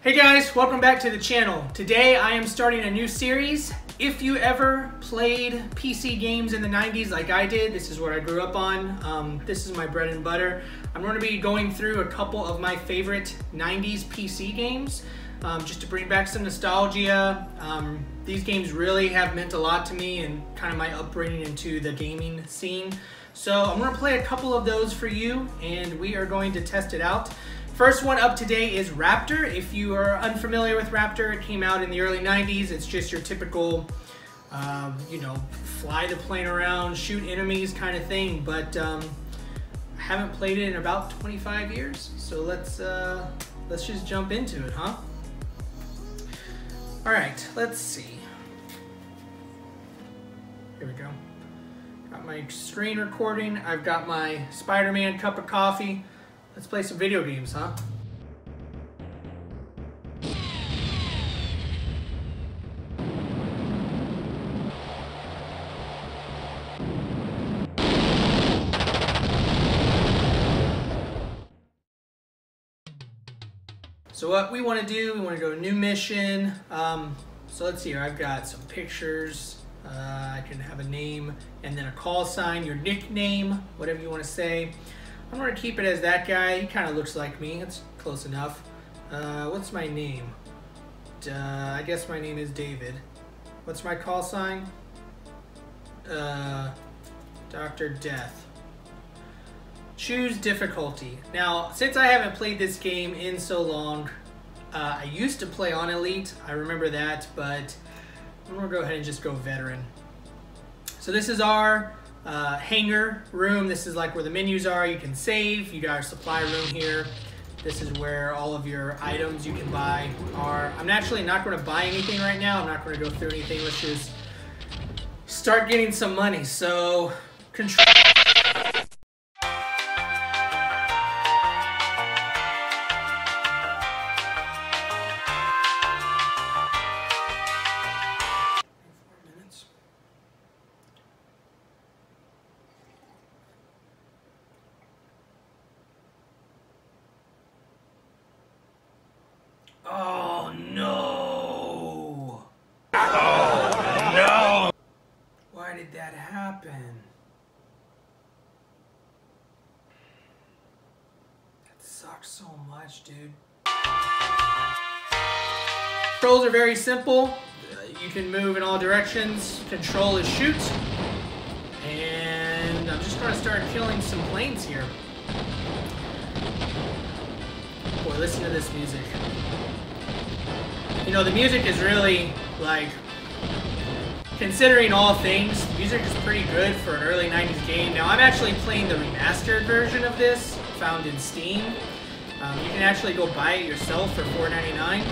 Hey guys, welcome back to the channel. Today I am starting a new series. If you ever played PC games in the 90s like I did, this is what I grew up on. This is my bread and butter. I'm going to be going through a couple of my favorite 90s PC games just to bring back some nostalgia. These games really have meant a lot to me and kind of my upbringing into the gaming scene. So I'm going to play a couple of those for you and we are going to test it out. First one up today is Raptor. If you are unfamiliar with Raptor, it came out in the early 90s. It's just your typical, fly the plane around, shoot enemies kind of thing. But I haven't played it in about 25 years. So let's just jump into it, huh? All right, let's see. Here we go. Got my screen recording. I've got my Spider-Man cup of coffee. Let's play some video games, huh? So what we want to do, we want to go to new mission. So let's see here, I've got some pictures. I can have a name and then a call sign, your nickname, whatever you want to say. I'm going to keep it as that guy. He kind of looks like me. That's close enough. What's my name? I guess my name is David. What's my call sign? Dr. Death. Choose difficulty. Now, since I haven't played this game in so long, I used to play on Elite. I remember that, but I'm going to go ahead and just go Veteran. So this is our hangar room. This is like where the menus are. You can save. You got our supply room here. This is where all of your items you can buy are. I'm actually not going to buy anything right now. I'm not going to go through anything. Let's just start getting some money. So control. Oh no! Oh no! Why did that happen? That sucks so much, dude. Controls are very simple. You can move in all directions. Control is shoot. And I'm just gonna start killing some planes here. Boy, listen to this music. You know, the music is really, like, considering all things, the music is pretty good for an early 90s game. Now, I'm actually playing the remastered version of this, found in Steam. You can actually go buy it yourself for $4.99. I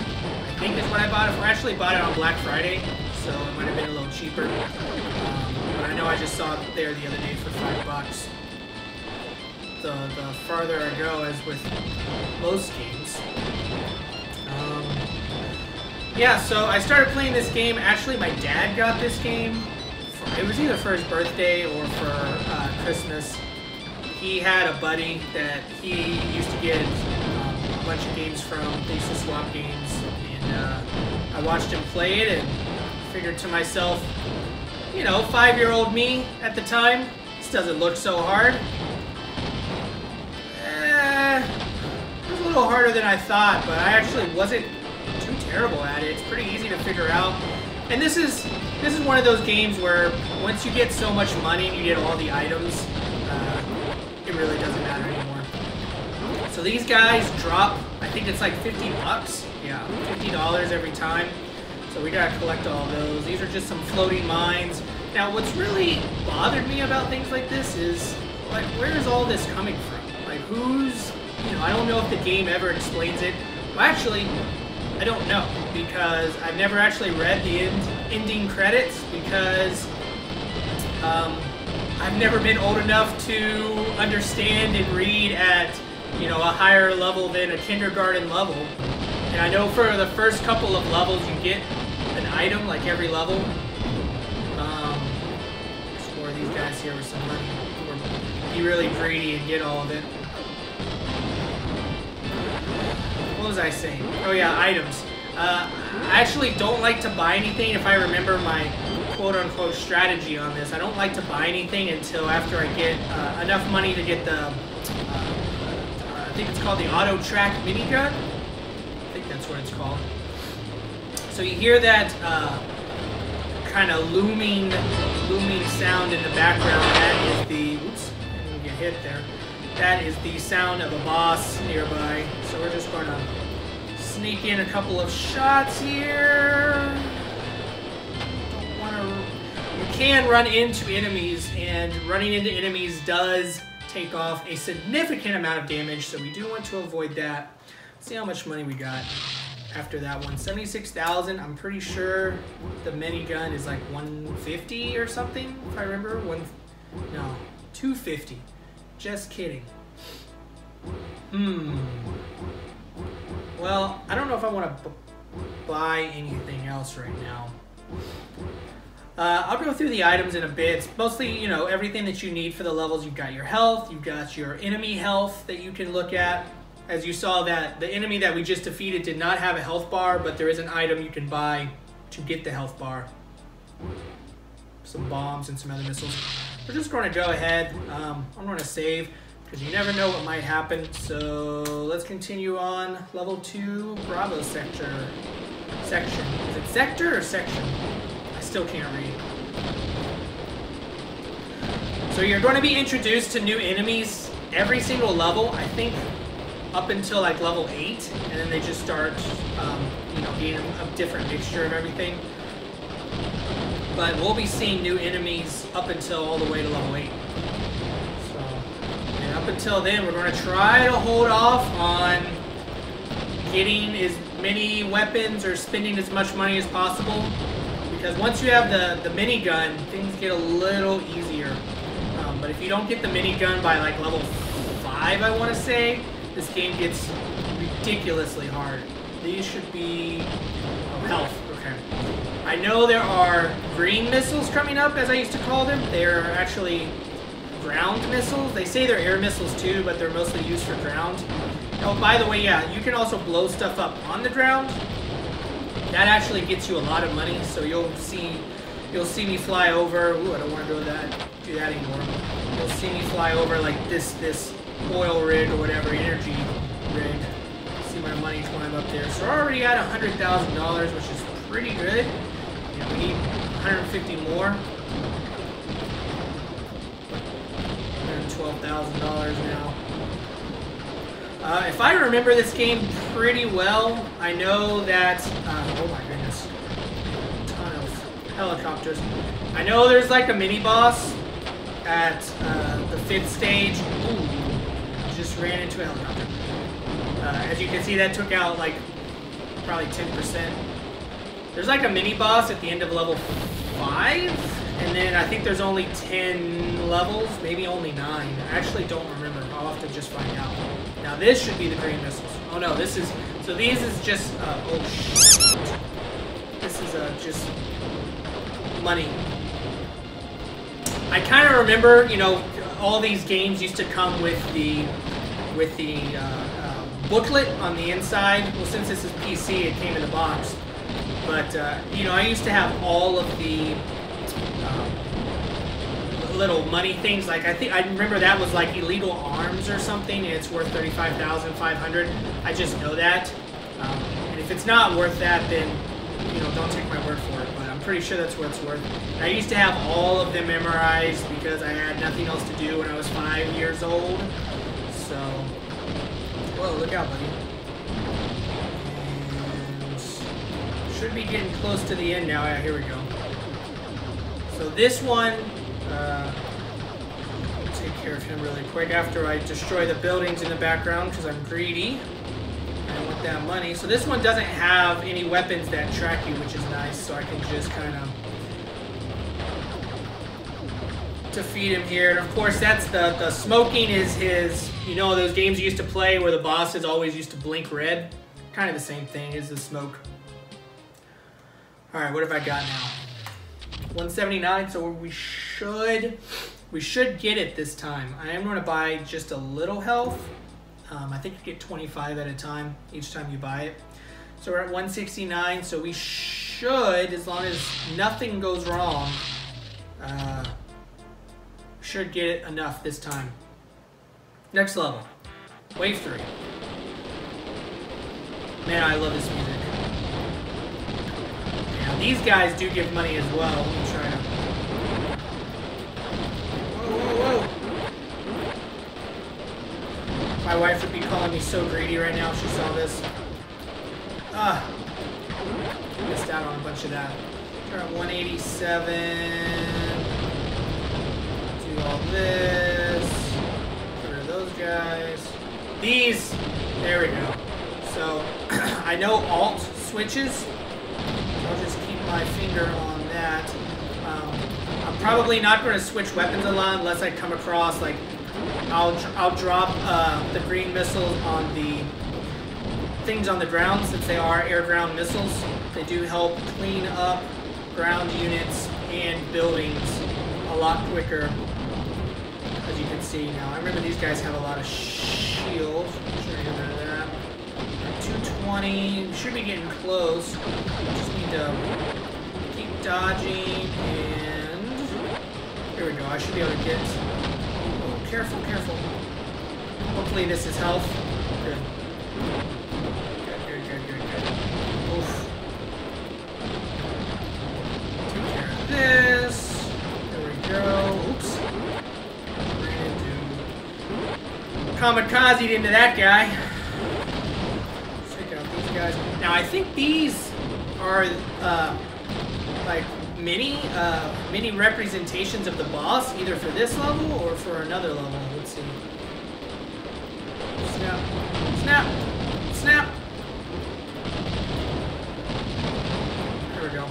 think is what I bought it for. I actually bought it on Black Friday, so it might have been a little cheaper. But I know I just saw it there the other day for $5. The farther I go, as with most games. Yeah, so I started playing this game. Actually, my dad got this game. It was either for his birthday or for Christmas. He had a buddy that he used to get a bunch of games from. They used to swap games. And I watched him play it and figured to myself, you know, 5-year-old me at the time, this doesn't look so hard. It was a little harder than I thought, but I actually wasn't too terrible at it. It's pretty easy to figure out. And this is one of those games where once you get so much money and you get all the items, it really doesn't matter anymore. So these guys drop, I think it's like 50 bucks. Yeah, $50 every time. So we gotta collect all those. These are just some floating mines. Now what's really bothered me about things like this is, like, where is all this coming from? Like, who's, I don't know if the game ever explains it. Well, actually, I don't know, because I've never actually read the ending credits, because I've never been old enough to understand and read at, a higher level than a kindergarten level. And I know for the first couple of levels you get an item, like every level. Explore these guys here with some money. Or be really greedy and get all of it. was I saying? Oh yeah, items. I actually don't like to buy anything if I remember my quote-unquote strategy on this. I don't like to buy anything until after I get enough money to get the, I think it's called the auto track minigun. I think that's what it's called. So you hear that kind of looming sound in the background. That is the, oops, I didn't get hit there. That is the sound of a boss nearby. So we're just going to sneak in a couple of shots here. Don't want to. You can run into enemies, and running into enemies does take off a significant amount of damage. So we do want to avoid that. Let's see how much money we got after that one. 76,000. I'm pretty sure the minigun is like 150 or something, if I remember. No, 250. Just kidding. Well, I don't know if I want to buy anything else right now. I'll go through the items in a bit. It's mostly, you know, everything that you need for the levels. You've got your health, you've got your enemy health that you can look at. As you saw, that the enemy that we just defeated did not have a health bar, but there is an item you can buy to get the health bar. Some bombs and some other missiles. We're just going to go ahead. I'm going to save because you never know what might happen. So let's continue on. Level 2, Bravo section. Is it sector or section? I still can't read. So you're going to be introduced to new enemies every single level, I think up until like level 8, and then they just start, you know, being a different mixture of everything. But we'll be seeing new enemies up until all the way to level 8. So, and up until then, we're going to try to hold off on getting as many weapons or spending as much money as possible. Because once you have the minigun, things get a little easier. But if you don't get the minigun by like level 5, I want to say, this game gets ridiculously hard. These should be health. Okay. I know there are green missiles coming up, as I used to call them. They're actually ground missiles. They say they're air missiles too, but they're mostly used for ground. Oh, by the way, yeah, you can also blow stuff up on the ground. That actually gets you a lot of money. So you'll see me fly over. Ooh, I don't want to do that anymore. You'll see me fly over like this oil rig or whatever, energy rig. See my money climb up there. So we're already at $100,000, which is pretty good. You know, we need 150 more. $112,000 now. If I remember this game pretty well, I know that, oh my goodness, a ton of helicopters. I know there's like a mini boss at the 5th stage. Ooh, just ran into a helicopter. As you can see, that took out like probably 10%. There's like a mini boss at the end of level 5, and then I think there's only 10 levels, maybe only 9. I actually don't remember. I'll have to just find out. Now this should be the green missiles. Oh no, this is, so these is just, oh shit. This is just money. I kind of remember, you know, all these games used to come with the booklet on the inside. Well, since this is PC, it came in the box. But, you know, I used to have all of the little money things. Like, I remember that was like illegal arms or something, and it's worth $35,500. I just know that. And if it's not worth that, then, you know, don't take my word for it. But I'm pretty sure that's what it's worth. And I used to have all of them memorized because I had nothing else to do when I was 5 years old. So, whoa, look out, buddy. Should be getting close to the end now. Yeah, here we go. So this one, I'll take care of him really quick after I destroy the buildings in the background because I'm greedy. I want that money. So this one doesn't have any weapons that track you, which is nice. So I can just kind of defeat him here. And of course, that's the smoking is his, you know, those games you used to play where the bosses always used to blink red. Kind of the same thing is the smoke. All right, what have I got now? 179, so we should get it this time. I am going to buy just a little health. I think you get 25 at a time each time you buy it. So we're at 169, so we should, as long as nothing goes wrong, should get enough this time. Next level, Wave 3. Man, I love this music. Now, these guys do give money as well. Let me try to... Whoa, whoa, whoa. My wife would be calling me so greedy right now if she saw this. Missed out on a bunch of that. We're at 187. Do all this. Get rid of those guys. These. There we go. So I know Alt switches. I'll just keep my finger on that. I'm probably not going to switch weapons a lot unless I come across, like, I'll drop the green missiles on the things on the ground, since they are air-ground missiles. They do help clean up ground units and buildings a lot quicker, as you can see now. I remember these guys have a lot of shield. Should I get rid of that? 220. Should be getting close. Just need to keep dodging, and here we go. I should be able to get... Oh, careful, careful. Hopefully this is health. Good. Good. Oof. Take care of this. There we go. Oops. Ran into... Kamikaze into that guy. Check out these guys. Now I think these are like mini representations of the boss, either for this level or for another level. Let's see. Snap. Snap. Snap. There we go.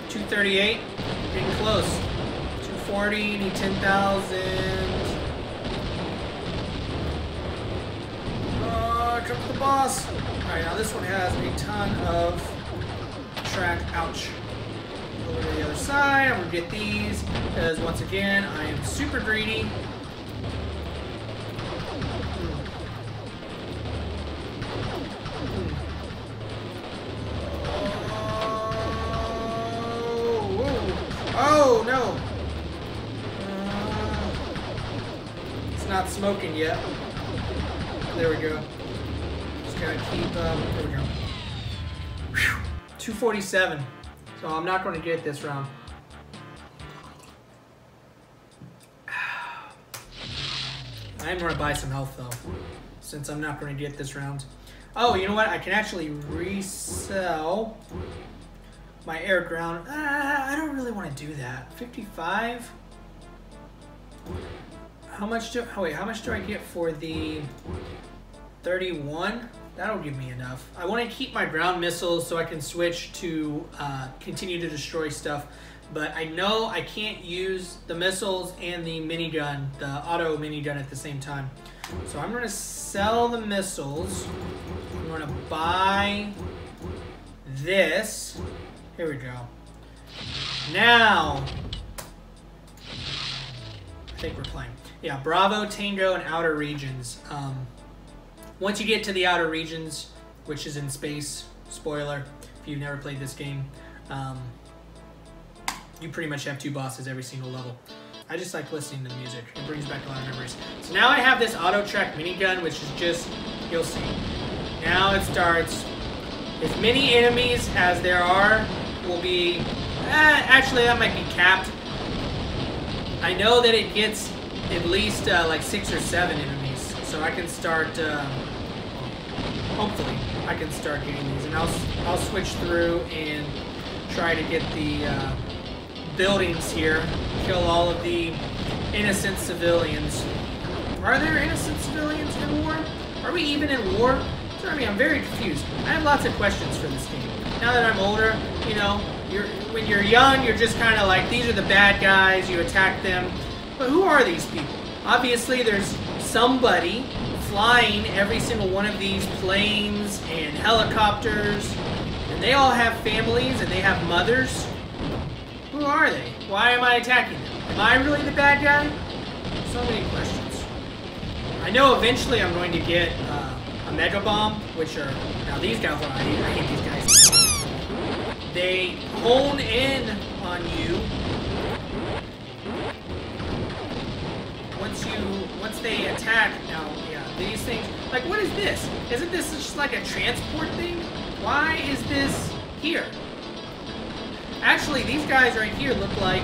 238. Getting close. 240. Need 10,000. Come to the boss. Alright, now this one has a ton of track. Ouch. Over to the other side. I'm going to get these because, once again, I am super greedy. Oh, no. It's not smoking yet. There we go. Just gotta keep, there we go. Whew. 247. So I'm not going to get it this round. I am going to buy some health though, since I'm not going to get this round. Oh, you know what? I can actually resell my air ground. I don't really want to do that. 55. How much do? Oh wait, how much do I get for the 31? That'll give me enough. I want to keep my ground missiles so I can switch to continue to destroy stuff. But I know I can't use the missiles and the minigun, the auto minigun at the same time. So I'm going to sell the missiles. I'm going to buy this. Here we go. Now, I think we're playing. Yeah, Bravo, Tango, and Outer Regions. Once you get to the Outer Regions, which is in space, spoiler, if you've never played this game, you pretty much have 2 bosses every single level. I just like listening to the music. It brings back a lot of memories. So now I have this auto-track minigun, which is just, you'll see. Now it starts. As many enemies as there are will be, actually that might be capped. I know that it gets at least like 6 or 7 enemies. So I can start, hopefully, I can start getting these. And I'll switch through and try to get the buildings here. Kill all of the innocent civilians. Are there innocent civilians in war? Are we even in war? I mean, I'm very confused. I have lots of questions for this game. Now that I'm older, you know, when you're young, you're just kind of like, these are the bad guys, you attack them. But who are these people? Obviously, there's somebody flying every single one of these planes and helicopters, and they all have families and they have mothers. Who are they? Why am I attacking them? Am I really the bad guy? So many questions. I know eventually I'm going to get a Mega Bomb, which are, now these guys, I hate these guys. They hone in on you. Once they attack, now, yeah, these things, like, what is this? Isn't this just like a transport thing? Why is this here? Actually, these guys right here look like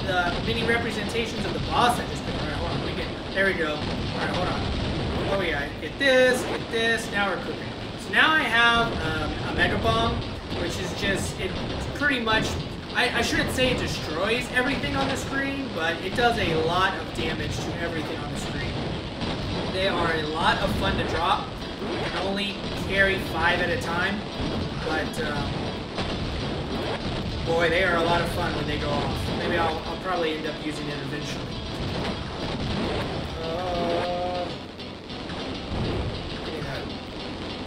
the mini representations of the boss I just did. Alright, hold on, there we go. Alright, hold on. Oh yeah, get this, now we're cooking. So now I have a Mega Bomb, which is just, it pretty much, I shouldn't say it destroys everything on the screen, but it does a lot of damage to everything on the screen. They are a lot of fun to drop. You can only carry 5 at a time, but boy, they are a lot of fun when they go off. Maybe I'll probably end up using it eventually.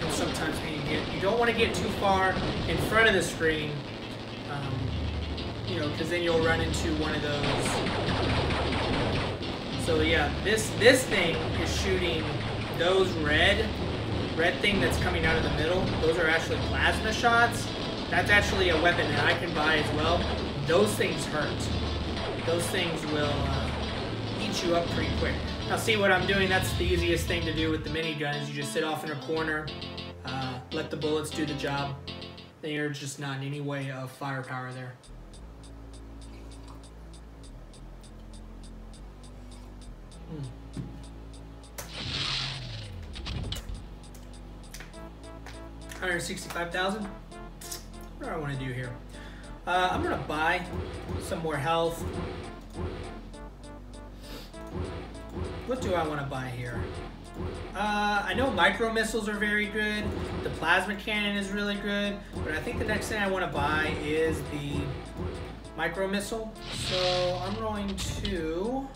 And sometimes you don't want to get too far in front of the screen. You know, because then you'll run into one of those. So yeah, this thing is shooting those red thing that's coming out of the middle. Those are actually plasma shots. That's actually a weapon that I can buy as well. Those things hurt. Those things will eat you up pretty quick. Now see what I'm doing? That's the easiest thing to do with the minigun is you just sit off in a corner, let the bullets do the job. Then you're just not in any way of firepower there. $165,000. What do I want to do here? I'm gonna buy some more health. What do I want to buy here? I know micro missiles are very good. The plasma cannon is really good, but I think the next thing I want to buy is the micro missile. So I'm going to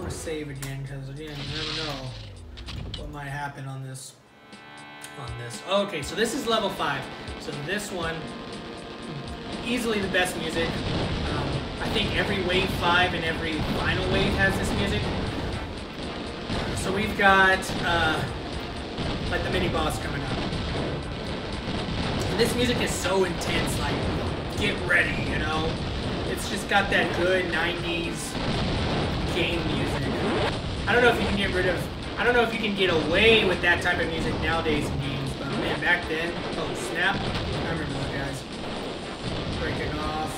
save again because again, you never know what might happen on this. Okay, so this is level 5. So this one, easily the best music. I think every wave 5 and every final wave has this music. So we've got like the mini boss coming up. And this music is so intense, like get ready, you know. It's just got that good 90s game music. I don't know if you can get rid of. I don't know if you can get away with that type of music nowadays in games, but man, back then, oh snap, I remember those guys. Breaking off.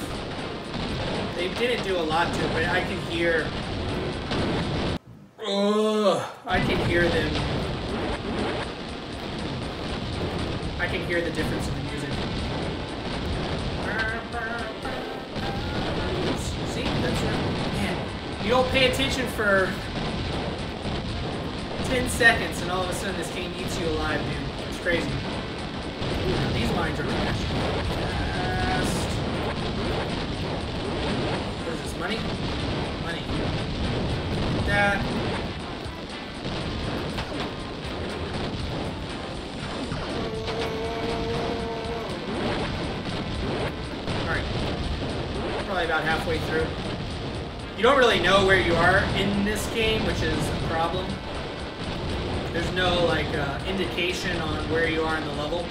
They didn't do a lot to it, but I can hear, I can hear them. I can hear the difference in the music. See, that's right. Man, you don't pay attention for 10 seconds and all of a sudden this game eats you alive, dude. It's crazy. Now, these mines are fast. What is this, money? Money. Get that. Alright. Probably about halfway through. You don't really know where you are in this game, which is a problem. There's no like indication on where you are in the level,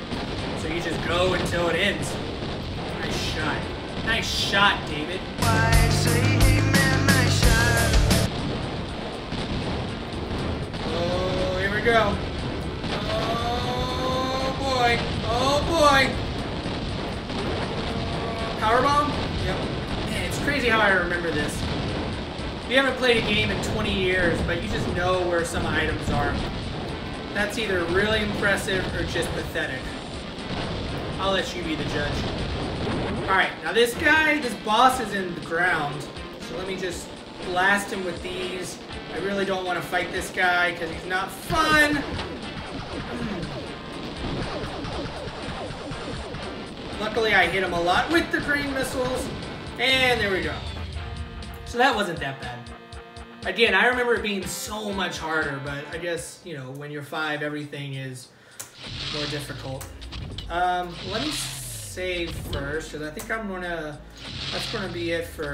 so you just go until it ends. Nice shot. Nice shot, David. Oh, here we go. Oh boy. Oh boy. Powerbomb? Yep. Man, it's crazy how I remember this. You haven't played a game in 20 years, but you just know where some items are. That's either really impressive or just pathetic. I'll let you be the judge. Alright, now this boss is in the ground. So let me just blast him with these. I really don't want to fight this guy because he's not fun. Luckily I hit him a lot with the green missiles. And there we go. So that wasn't that bad. Again, I remember it being so much harder, but I guess, you know, when you're 5, everything is more difficult. Let me save first, because I think that's gonna be it for,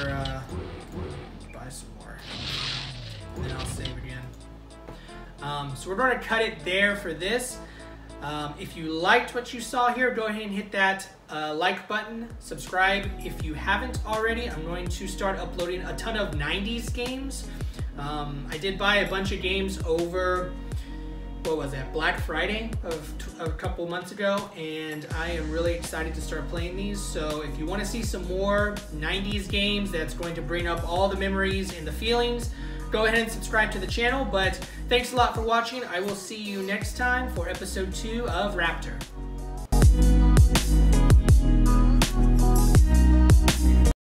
buy some more. And then I'll save again. So we're going to cut it there for this. If you liked what you saw here, go ahead and hit that like button. Subscribe if you haven't already. I'm going to start uploading a ton of 90s games. I did buy a bunch of games over, what was that, Black Friday of a couple months ago, and I am really excited to start playing these. So if you want to see some more 90s games that's going to bring up all the memories and the feelings, go ahead and subscribe to the channel. But thanks a lot for watching. I will see you next time for episode 2 of Raptor.